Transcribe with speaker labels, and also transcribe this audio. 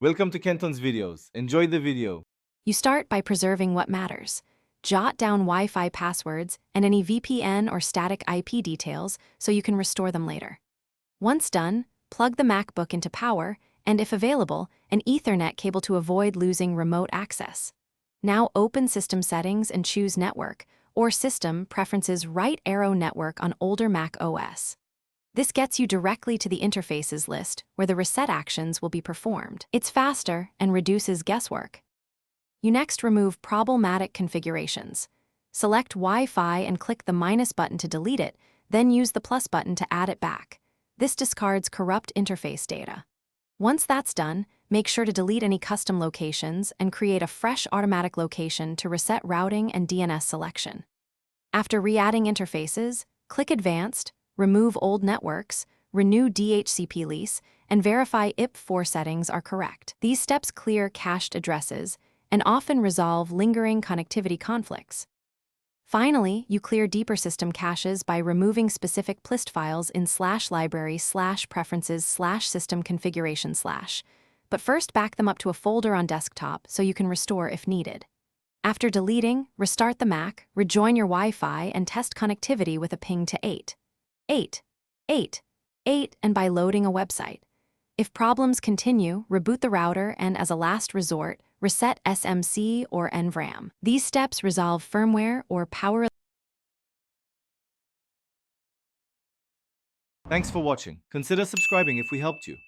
Speaker 1: Welcome to Kenton's videos. Enjoy the video.
Speaker 2: You start by preserving what matters. Jot down Wi-Fi passwords and any VPN or static IP details so you can restore them later. Once done, plug the Macbook into power and, if available, an Ethernet cable to avoid losing remote access. Now open System Settings and choose Network or System Preferences right arrow Network on older Mac OS. This gets you directly to the interfaces list where the reset actions will be performed. It's faster and reduces guesswork. You next remove problematic configurations. Select Wi-Fi and click the minus button to delete it, then use the plus button to add it back. This discards corrupt interface data. Once that's done, make sure to delete any custom locations and create a fresh automatic location to reset routing and DNS selection. After re-adding interfaces, click Advanced, remove old networks, renew DHCP lease, and verify IP4 settings are correct. These steps clear cached addresses and often resolve lingering connectivity conflicts. Finally, you clear deeper system caches by removing specific plist files in /library/preferences/system configuration/. But first back them up to a folder on desktop so you can restore if needed. After deleting, restart the Mac, rejoin your Wi-Fi, and test connectivity with a ping to 8 and by loading a website. If problems continue, reboot the router and, as a last resort, reset SMC or NVRAM. These steps resolve firmware or power.
Speaker 1: Thanks for watching. Consider subscribing if we helped you.